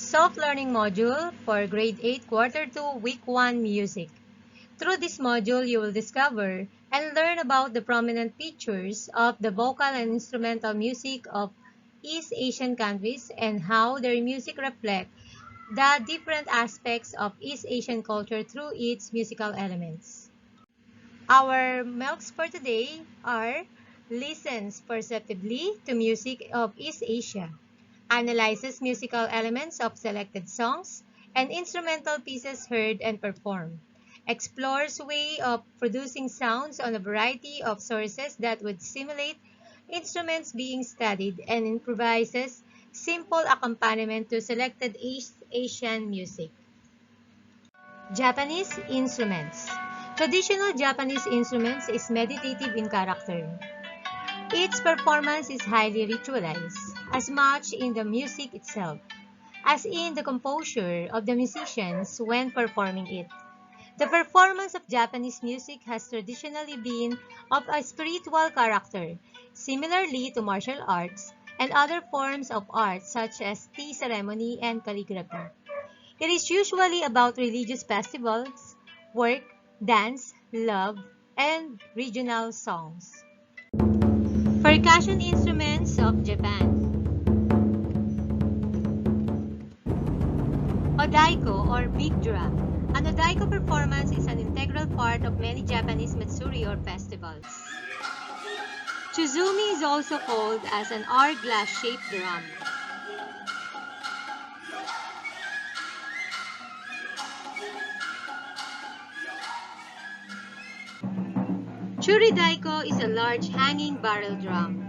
Self-learning module for Grade 8 Quarter 2 Week 1 Music. Through this module, you will discover and learn about the prominent features of the vocal and instrumental music of East Asian countries and how their music reflects the different aspects of East Asian culture through its musical elements. Our milks for today are listens perceptively to music of East Asia, analyzes musical elements of selected songs and instrumental pieces heard and performed, explores way of producing sounds on a variety of sources that would simulate instruments being studied, and improvises simple accompaniment to selected East Asian music. Japanese instruments. Traditional Japanese instruments is meditative in character. Its performance is highly ritualized, as much in the music itself as in the composure of the musicians when performing it. The performance of Japanese music has traditionally been of a spiritual character, similarly to martial arts and other forms of art such as tea ceremony and calligraphy. It is usually about religious festivals, work, dance, love, and regional songs. Percussion instruments of Japan. Odaiko or big drum. An odaiko performance is an integral part of many Japanese matsuri or festivals. Chuzumi is also called as an hourglass-shaped drum. Churidaiko is a large hanging barrel drum.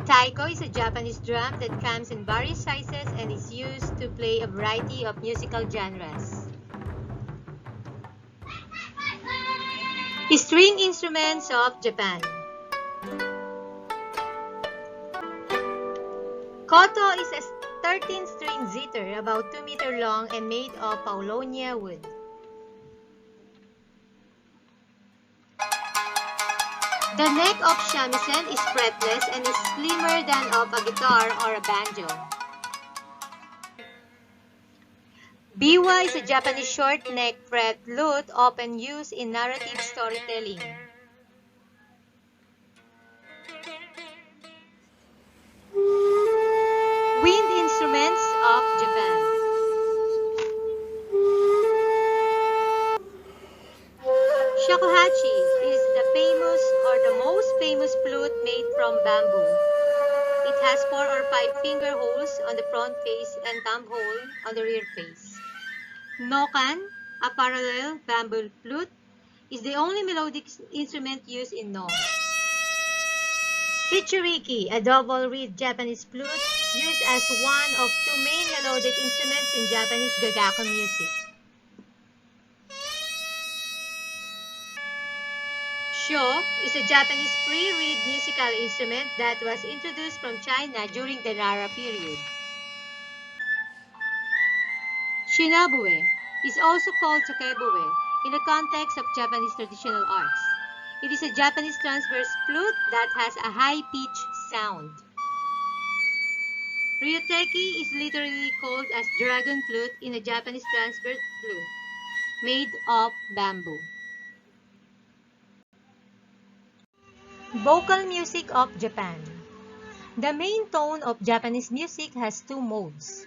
Taiko is a Japanese drum that comes in various sizes and is used to play a variety of musical genres. String instruments of Japan. Koto is a 13-string zither about 2 meters long and made of paulownia wood. The neck of shamisen is fretless and is slimmer than of a guitar or a banjo. Biwa is a Japanese short-neck fret lute often used in narrative storytelling. Wind instruments of Japan. Shakuhachi is the famous or the most famous flute made from bamboo. It has 4 or 5 finger holes on the front face and thumb hole on the rear face. Nokan, a parallel bamboo flute, is the only melodic instrument used in No. Hichiriki, a double-reed Japanese flute, used as one of 2 main melodic instruments in Japanese gagaku music. Sho is a Japanese pre-reed musical instrument that was introduced from China during the Nara period. Shinabue is also called takebue in the context of Japanese traditional arts. It is a Japanese transverse flute that has a high-pitched sound. Ryoteki is literally called as dragon flute in a Japanese transverse flute made of bamboo. Vocal music of Japan. The main tone of Japanese music has 2 modes,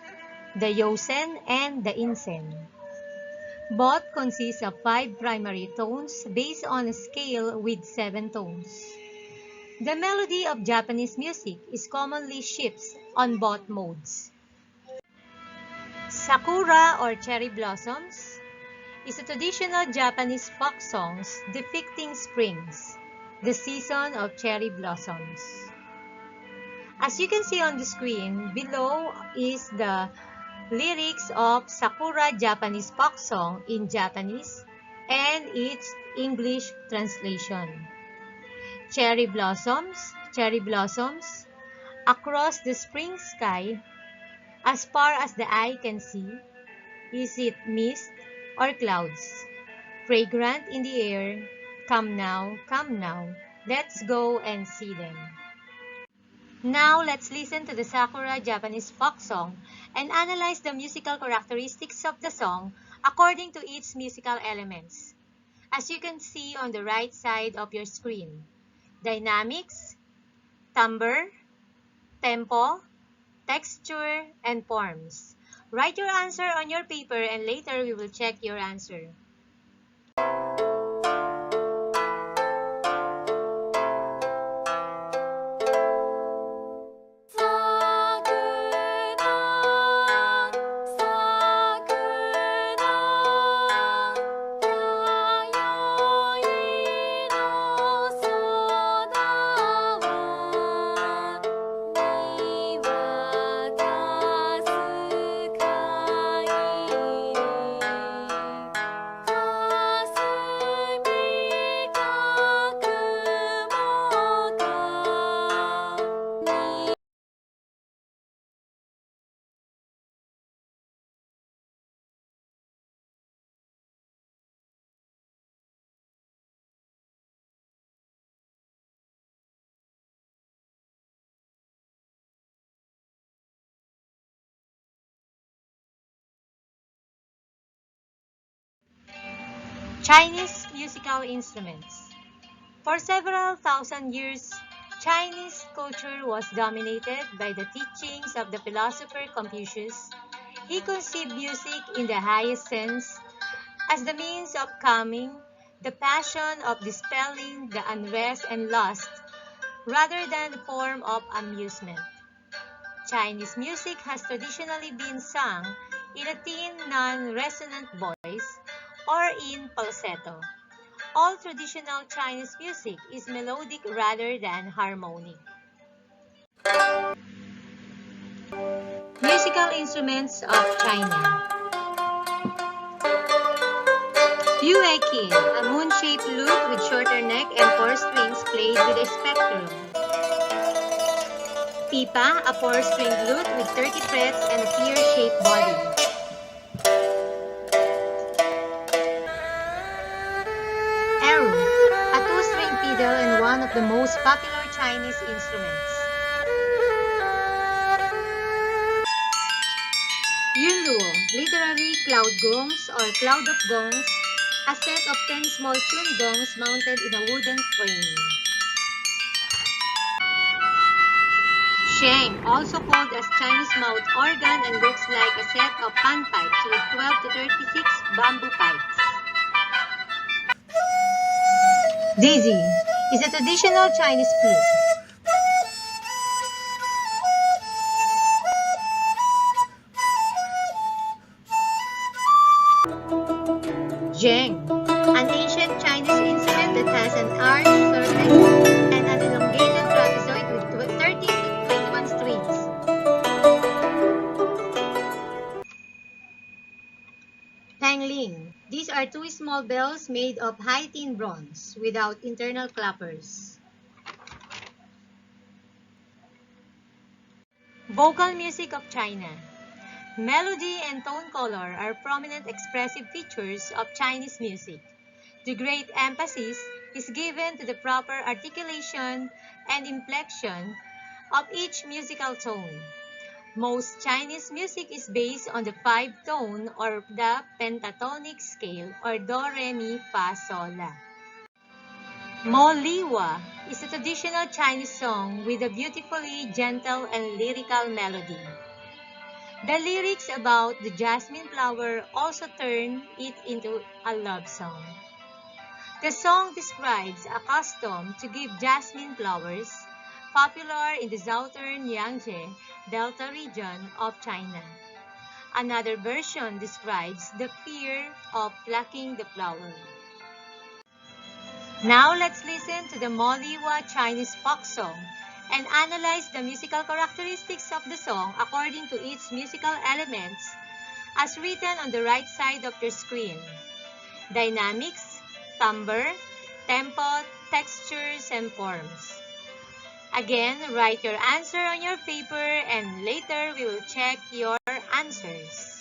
the yosen and the insen. Both consist of 5 primary tones based on a scale with 7 tones. The melody of Japanese music is commonly shifts on both modes. Sakura or cherry blossoms is a traditional Japanese folk songs depicting springs, the season of cherry blossoms. As you can see on the screen, below is the lyrics of Sakura Japanese folk song in Japanese and its English translation. Cherry blossoms, across the spring sky, as far as the eye can see, is it mist or clouds? Fragrant in the air, come now, Let's go and see them. Now, let's listen to the Sakura Japanese folk song and analyze the musical characteristics of the song according to its musical elements. As you can see on the right side of your screen, dynamics, timbre, tempo, texture, and forms. Write your answer on your paper and later we will check your answer. Chinese musical instruments. For several thousand years, Chinese culture was dominated by the teachings of the philosopher Confucius. He conceived music in the highest sense as the means of calming the passion, of dispelling the unrest and lust, rather than the form of amusement. Chinese music has traditionally been sung in a thin, non-resonant voice or in falsetto. All traditional Chinese music is melodic rather than harmonic. Musical instruments of China. Yueqin, a moon-shaped lute with shorter neck and 4 strings played with a spectrum. Pipa, a 4-stringed lute with 30 frets and a pear-shaped body. Eru, a 2-string fiddle and one of the most popular Chinese instruments. Yunluo, literally cloud gongs or cloud of gongs, a set of 10 small chun gongs mounted in a wooden frame. Sheng, also called as Chinese mouth organ and looks like a set of panpipes with 12 to 36 bamboo pipes. Dizi is a traditional Chinese flute. Zheng, an ancient Chinese instrument that has an arched surface and an elongated trapezoid with 13 to 21 strings. Pangling. These are 2 small bells made of high-tin bronze without internal clappers. Vocal music of China. Melody and tone color are prominent expressive features of Chinese music. The great emphasis is given to the proper articulation and inflection of each musical tone. Most Chinese music is based on the 5-tone or the pentatonic scale or Do, Re, Mi, Fa, Sol, La. Mo Liwa is a traditional Chinese song with a beautifully gentle and lyrical melody. The lyrics about the jasmine flower also turn it into a love song. The song describes a custom to give jasmine flowers, popular in the southern Yangtze Delta region of China. Another version describes the fear of plucking the flower. Now let's listen to the Mo Liwa Chinese folk song and analyze the musical characteristics of the song according to its musical elements as written on the right side of your screen. Dynamics, timbre, tempo, textures, and forms. Again, write your answer on your paper and later we will check your answers.